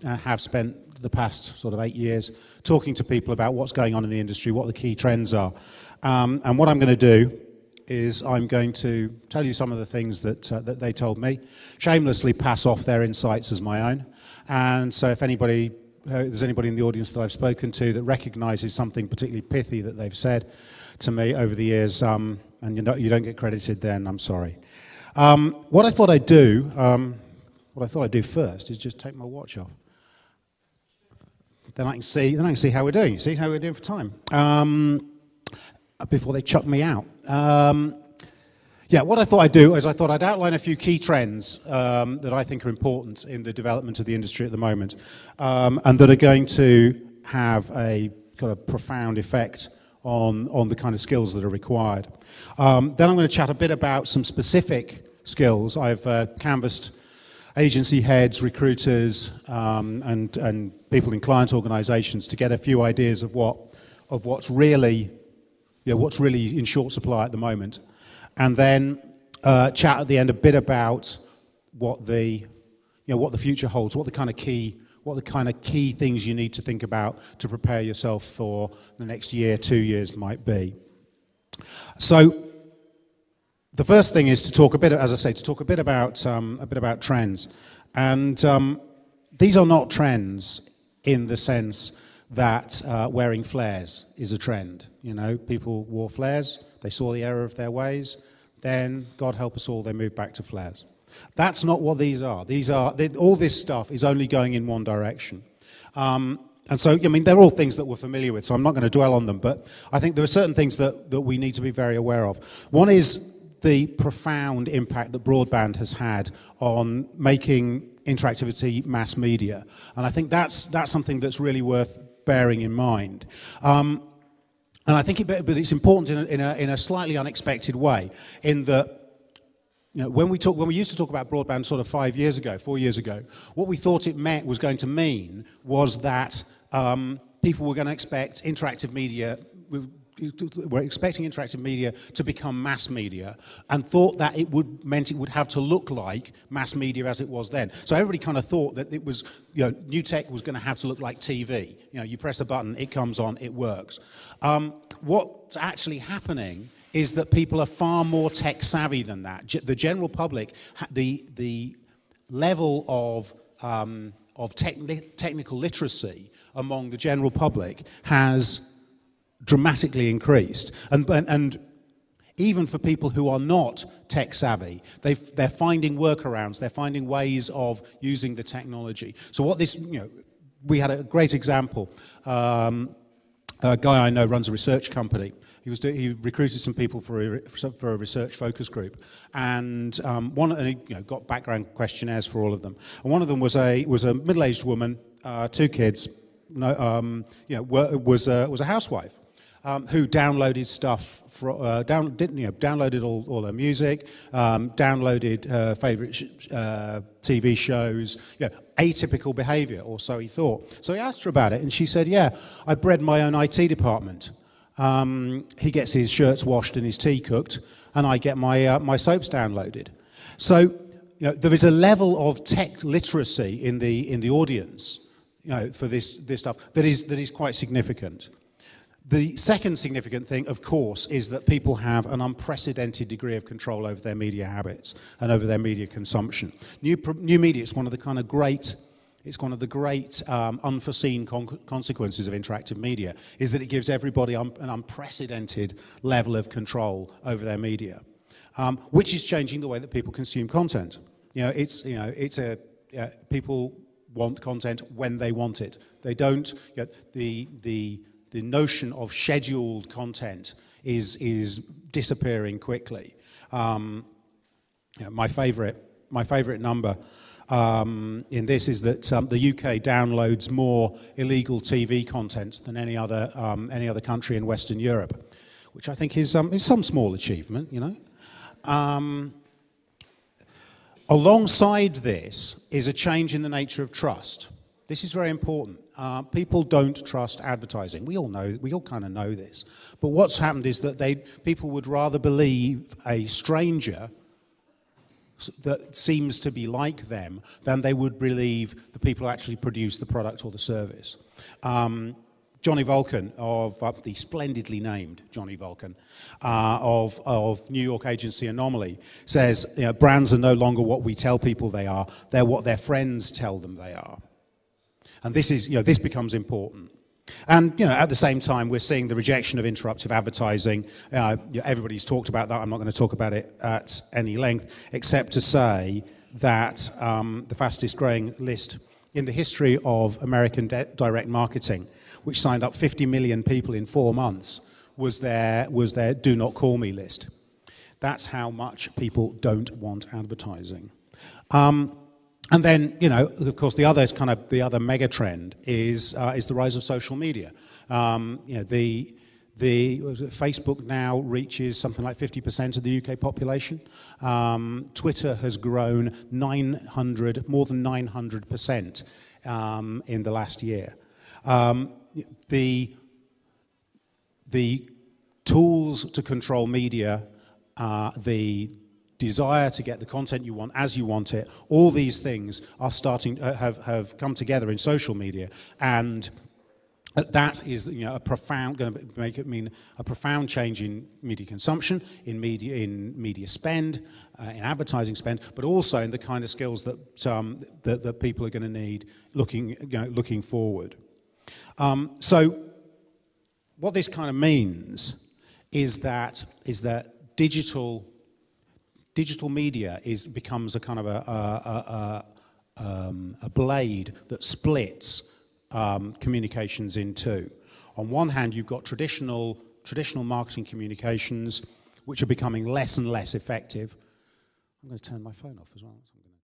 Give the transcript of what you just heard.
have spent the past sort of 8 years talking to people about what's going on in the industry, what the key trends are. And what I'm going to do is I'm going to tell you some of the things that they told me, shamelessly pass off their insights as my own. And so if there's anybody in the audience that I've spoken to that recognises something particularly pithy that they've said to me over the years, and you don't get credited, then I'm sorry. What I thought I'd do first is just take my watch off. Then I can see how we're doing. See how we're doing for time. Before they chuck me out. What I thought I'd do is I thought I'd outline a few key trends that I think are important in the development of the industry at the moment, and that are going to have a kind of profound effect on the kind of skills that are required. Then I'm going to chat a bit about some specific skills. I've canvassed agency heads, recruiters, and people in client organisations to get a few ideas of what's really in short supply at the moment, and then chat at the end a bit about what the future holds, what the kind of key things you need to think about to prepare yourself for the next year, 2 years might be. So the first thing is to talk a bit, as I say, about trends, and these are not trends in the sense that wearing flares is a trend. You know, people wore flares, they saw the error of their ways, then, God help us all, they moved back to flares. That's not what these are. All this stuff is only going in one direction. And so, I mean, they're all things that we're familiar with, so I'm not going to dwell on them, but I think there are certain things that we need to be very aware of. One is the profound impact that broadband has had on making interactivity mass media. And I think that's something that's really worth bearing in mind. And I think but it's important in a slightly unexpected way, in that, you know, when we used to talk about broadband sort of 4 years ago, what we thought it was going to mean was that people were going to expect interactive media. We're expecting interactive media to become mass media, and thought that it would have to look like mass media as it was then. So everybody kind of thought that it was, you know, new tech was going to have to look like TV. You know, you press a button, it comes on, it works. What's actually happening is that people are far more tech savvy than that. The general public, the level of technical literacy among the general public has dramatically increased, and even for people who are not tech savvy, they're finding workarounds, they're finding ways of using the technology. So what this, you know, we had a great example. A guy I know runs a research company. He recruited some people for a research focus group, and he got background questionnaires for all of them. And one of them was a middle-aged woman, 2 kids, was a housewife. Who downloaded stuff, downloaded all her music, downloaded her favourite TV shows, atypical behaviour, or so he thought. So he asked her about it, and she said, yeah, I bred my own IT department. He gets his shirts washed and his tea cooked, and I get my soaps downloaded. So there is a level of tech literacy in the audience, for this stuff that is quite significant. The second significant thing, of course, is that people have an unprecedented degree of control over their media habits and over their media consumption. New media is one of the great unforeseen consequences of interactive media, is that it gives everybody an unprecedented level of control over their media, which is changing the way that people consume content. People want content when they want it. They don't. The notion of scheduled content is disappearing quickly. My favourite number in this is that the UK downloads more illegal TV content than any other country in Western Europe, which I think is some small achievement, you know. Alongside this is a change in the nature of trust. This is very important. People don't trust advertising. We all kind of know this. But what's happened is that people would rather believe a stranger that seems to be like them than they would believe the people who actually produce the product or the service. Johnny Vulcan, the splendidly named Johnny Vulcan, of New York agency Anomaly, says, brands are no longer what we tell people they are, they're what their friends tell them they are. And this is, this becomes important. And at the same time, we're seeing the rejection of interruptive advertising. Everybody's talked about that. I'm not going to talk about it at any length, except to say that the fastest growing list in the history of American direct marketing, which signed up 50 million people in 4 months, was their do not call me list. That's how much people don't want advertising. And then, of course, the other mega trend is the rise of social media. Facebook now reaches something like 50% of the UK population. Twitter has grown more than 900% in the last year. The tools to control media, the desire to get the content you want as you want it, all these things are have come together in social media, and that is going to make it mean a profound change in media consumption, in media spend, in advertising spend, but also in the kind of skills that people are going to need looking forward. So what this kind of means is that digital media becomes a kind of a blade that splits communications in two. On one hand, you've got traditional marketing communications, which are becoming less and less effective. I'm going to turn my phone off as well.